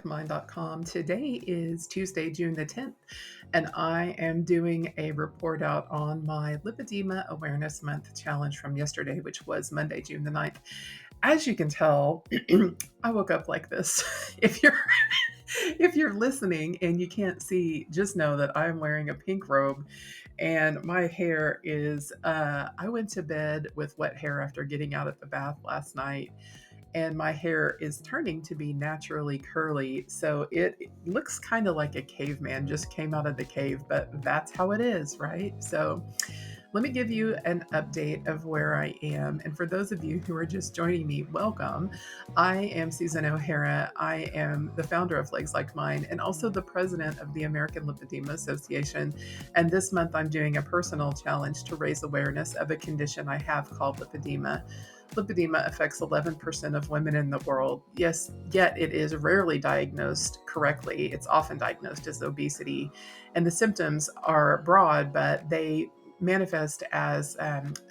theworkmind.com. Today is Tuesday, June the 10th, and I am doing a report out on my Lipedema Awareness Month challenge from yesterday, which was Monday, June the 9th. As you can tell, I woke up like this. If you're listening and you can't see, just know that I'm wearing a pink robe and my hair is I went to bed with wet hair after getting out of the bath last night, and my hair is turning to be naturally curly. So it looks kind of like a caveman just came out of the cave, but that's how it is, right? So let me give you an update of where I am. And for those of you who are just joining me, welcome. I am Susan O'Hara. I am the founder of Legs Like Mine and also the president of the American Lipedema Association. And this month I'm doing a personal challenge to raise awareness of a condition I have called lipedema. Lipedema affects 11% of women in the world. Yes, yet it is rarely diagnosed correctly. It's often diagnosed as obesity, and the symptoms are broad, but they manifest as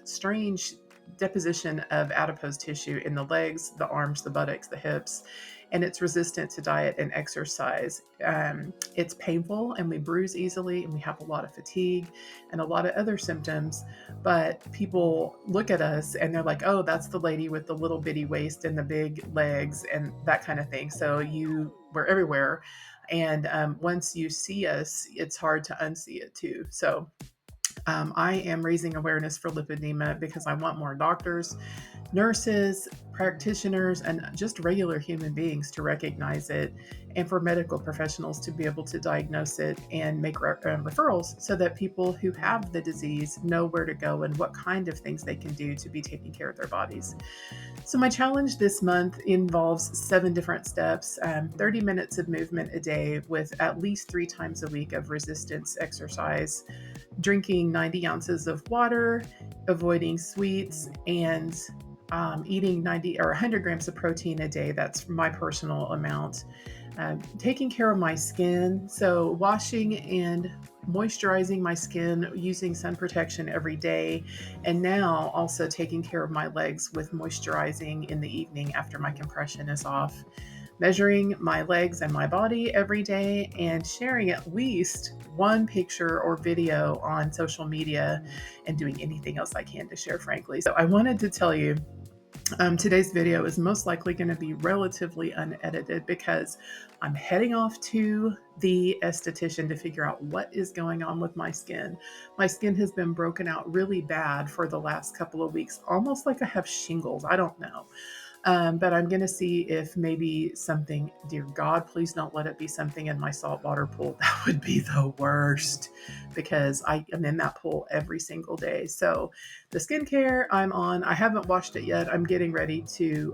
strange deposition of adipose tissue in the legs, the arms, the buttocks, the hips, and it's resistant to diet and exercise. It's painful, and we bruise easily, and we have a lot of fatigue and a lot of other symptoms. But people look at us and they're like, oh, that's the lady with the little bitty waist and the big legs and that kind of thing. So we're everywhere. And once you see us, it's hard to unsee it too. So I am raising awareness for lipedema because I want more doctors, nurses, practitioners, and just regular human beings to recognize it, and for medical professionals to be able to diagnose it and make referrals so that people who have the disease know where to go and what kind of things they can do to be taking care of their bodies. So my challenge this month involves 7 different steps, 30 minutes of movement a day with at least 3 times a week of resistance exercise, drinking 90 ounces of water, avoiding sweets, and eating 90 or 100 grams of protein a day. That's my personal amount. Taking care of my skin, so washing and moisturizing my skin using sun protection every day, and now also taking care of my legs with moisturizing in the evening after my compression is off. Measuring my legs and my body every day, and sharing at least one picture or video on social media, and doing anything else I can to share, frankly. So I wanted to tell you today's video is most likely going to be relatively unedited because I'm heading off to the esthetician to figure out what is going on with my skin. My skin has been broken out really bad for the last couple of weeks, almost like I have shingles. I don't know. But I'm going to see if maybe something, dear God, please don't let it be something in my saltwater pool. That would be the worst because I am in that pool every single day. So the skincare I'm on, I haven't washed it yet. I'm getting ready to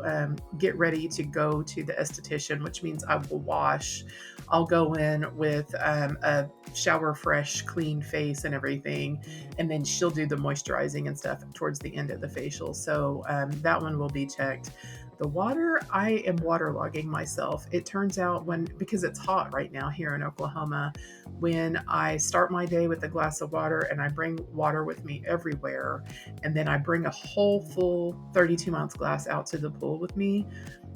go to the esthetician, which means I will wash. I'll go in with a shower fresh, clean face and everything. And then she'll do the moisturizing and stuff towards the end of the facial. So that one will be checked. The water, I am waterlogging myself. It turns out because it's hot right now here in Oklahoma, when I start my day with a glass of water, and I bring water with me everywhere, and then I bring a whole full 32-ounce glass out to the pool with me,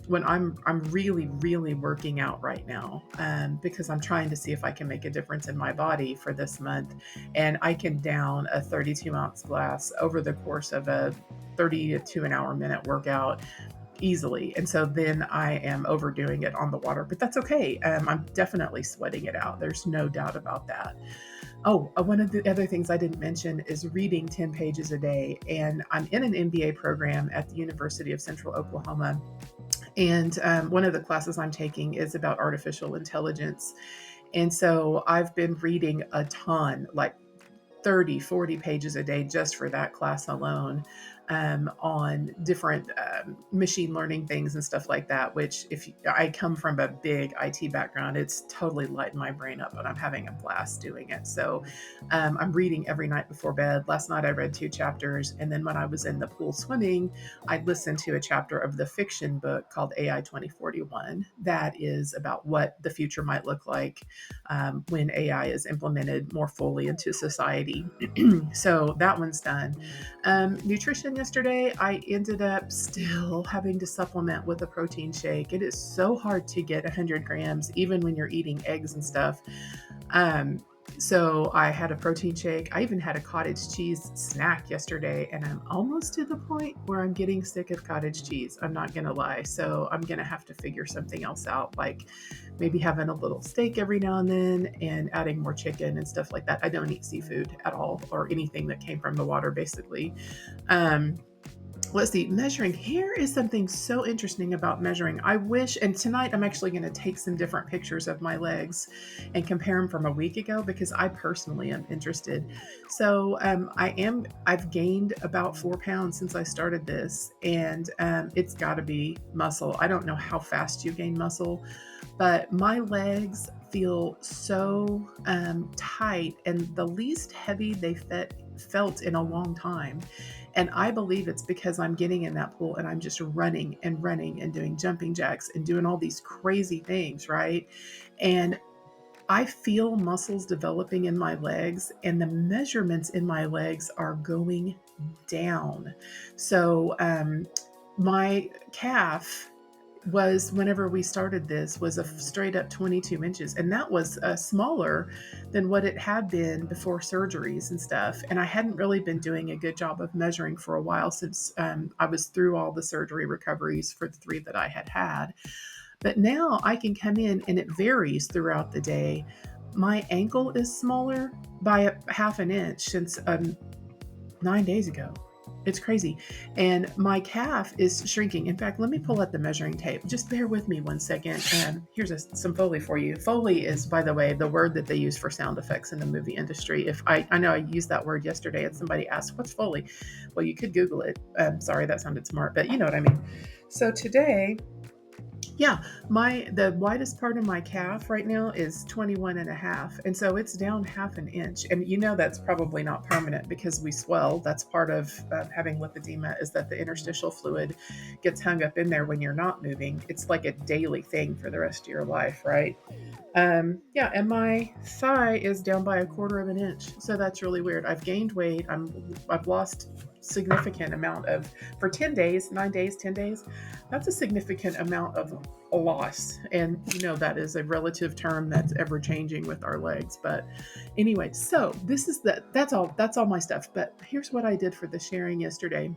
when I'm really, really working out right now, because I'm trying to see if I can make a difference in my body for this month. And I can down a 32-ounce glass over the course of a 30 to an hour minute workout easily. And so then I am overdoing it on the water, but that's okay. I'm definitely sweating it out. There's no doubt about that. Oh, one of the other things I didn't mention is reading 10 pages a day. And I'm in an MBA program at the University of Central Oklahoma. And one of the classes I'm taking is about artificial intelligence. And so I've been reading a ton, like 30, 40 pages a day just for that class alone, on different machine learning things and stuff like that, which I come from a big IT background, it's totally lighting my brain up, and I'm having a blast doing it. So I'm reading every night before bed. Last night I read 2 chapters, and then when I was in the pool swimming, I listened to a chapter of the fiction book called AI 2041 that is about what the future might look like when AI is implemented more fully into society. So that one's done. Nutrition yesterday, I ended up still having to supplement with a protein shake. It is so hard to get 100 grams, even when you're eating eggs and stuff. Um, so I had a protein shake. I even had a cottage cheese snack yesterday, and I'm almost to the point where I'm getting sick of cottage cheese. I'm not gonna lie. So I'm gonna have to figure something else out, like maybe having a little steak every now and then and adding more chicken and stuff like that. I don't eat seafood at all or anything that came from the water, basically. Um, let's see, measuring. Here is something so interesting about measuring. I wish, and tonight I'm actually going to take some different pictures of my legs and compare them from a week ago because I personally am interested. So I've gained about 4 pounds since I started this, and it's got to be muscle. I don't know how fast you gain muscle, but my legs feel so tight and the least heavy they felt in a long time. And I believe it's because I'm getting in that pool and I'm just running and running and doing jumping jacks and doing all these crazy things, right? And I feel muscles developing in my legs, and the measurements in my legs are going down. So, my calf was, whenever we started this, was a straight up 22 inches, and that was smaller than what it had been before surgeries and stuff. And I hadn't really been doing a good job of measuring for a while since I was through all the surgery recoveries for the 3 that I had had. But now I can come in and it varies throughout the day. My ankle is smaller by a half an inch since 9 days ago. It's crazy. And my calf is shrinking. In fact, let me pull out the measuring tape. Just bear with me one second. Here's some Foley for you. Foley is, by the way, the word that they use for sound effects in the movie industry. If I know I used that word yesterday and somebody asked, what's Foley? Well, you could Google it. Sorry, that sounded smart, but you know what I mean. So today, yeah, the widest part of my calf right now is 21 and a half. And so it's down half an inch. And you know that's probably not permanent because we swell. That's part of having lipedema, is that the interstitial fluid gets hung up in there when you're not moving. It's like a daily thing for the rest of your life, right? Yeah, and my thigh is down by 1/4 of an inch. So that's really weird. I've gained weight. I've lost significant amount of, for 10 days, 9 days, 10 days. That's a significant amount of loss. And you know, that is a relative term that's ever changing with our legs. But anyway, so that's all my stuff. But here's what I did for the sharing yesterday.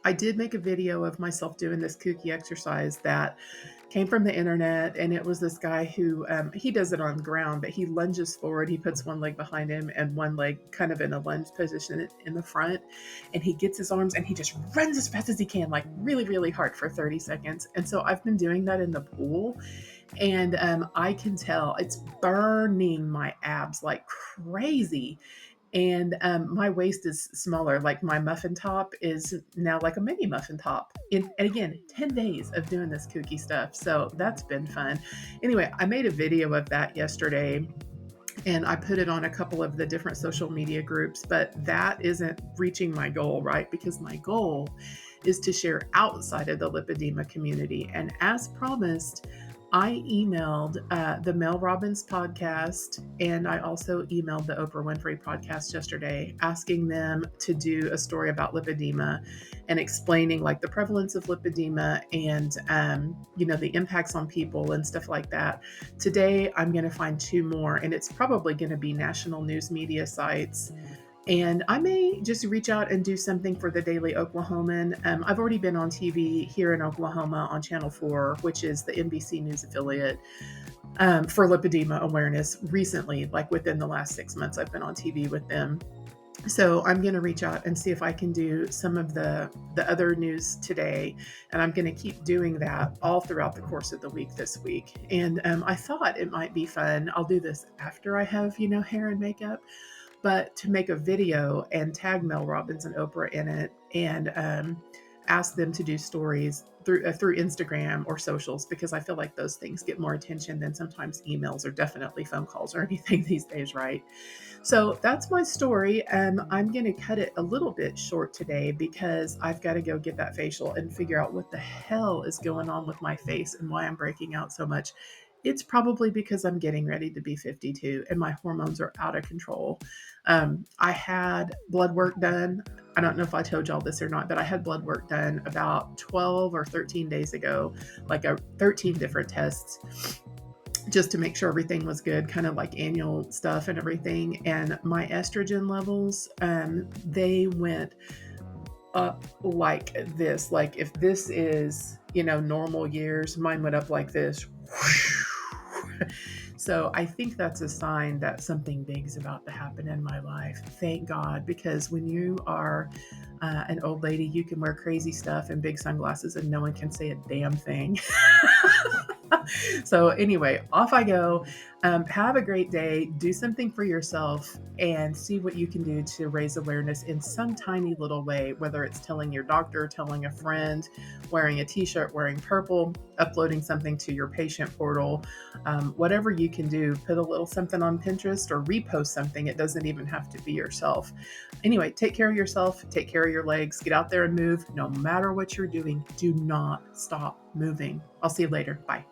I did make a video of myself doing this kooky exercise that came from the internet, and it was this guy who he does it on the ground, but he lunges forward. He puts one leg behind him and one leg kind of in a lunge position in the front, and he gets his arms and he just runs as fast as he can, like really, really hard for 30 seconds. And so I've been doing that in the pool, and I can tell it's burning my abs like crazy. And my waist is smaller. Like my muffin top is now like a mini muffin top. And again, 10 days of doing this kooky stuff. So that's been fun. Anyway, I made a video of that yesterday and I put it on a couple of the different social media groups, but that isn't reaching my goal, right? Because my goal is to share outside of the lipedema community. And as promised, I emailed the Mel Robbins podcast, and I also emailed the Oprah Winfrey podcast yesterday, asking them to do a story about lipedema and explaining like the prevalence of lipedema and the impacts on people and stuff like that. Today, I'm going to find 2 more, and it's probably going to be national news media sites. And I may just reach out and do something for the Daily Oklahoman. I've already been on TV here in Oklahoma on Channel 4, which is the NBC News affiliate, for lipedema awareness recently, like within the last 6 months, I've been on TV with them. So I'm going to reach out and see if I can do some of the other news today. And I'm going to keep doing that all throughout the course of the week this week. And I thought it might be fun. I'll do this after I have, hair and makeup. But to make a video and tag Mel Robbins and Oprah in it, and ask them to do stories through Instagram or socials, because I feel like those things get more attention than sometimes emails or definitely phone calls or anything these days, right? So that's my story. I'm going to cut it a little bit short today because I've got to go get that facial and figure out what the hell is going on with my face and why I'm breaking out so much. It's probably because I'm getting ready to be 52 and my hormones are out of control. I had blood work done. I don't know if I told y'all this or not, but I had blood work done about 12 or 13 days ago, like 13 different tests, just to make sure everything was good, kind of like annual stuff and everything. And my estrogen levels, they went up like this. Like if this is, normal years, mine went up like this. So I think that's a sign that something big is about to happen in my life. Thank God, because when you are an old lady, you can wear crazy stuff and big sunglasses and no one can say a damn thing. So anyway, off I go. Have a great day. Do something for yourself and see what you can do to raise awareness in some tiny little way, whether it's telling your doctor, telling a friend, wearing a t-shirt, wearing purple, uploading something to your patient portal, whatever you can do. Put a little something on Pinterest or repost something. It doesn't even have to be yourself. Anyway, take care of yourself, take care of your legs, get out there and move. No matter what you're doing, do not stop moving. I'll see you later. Bye.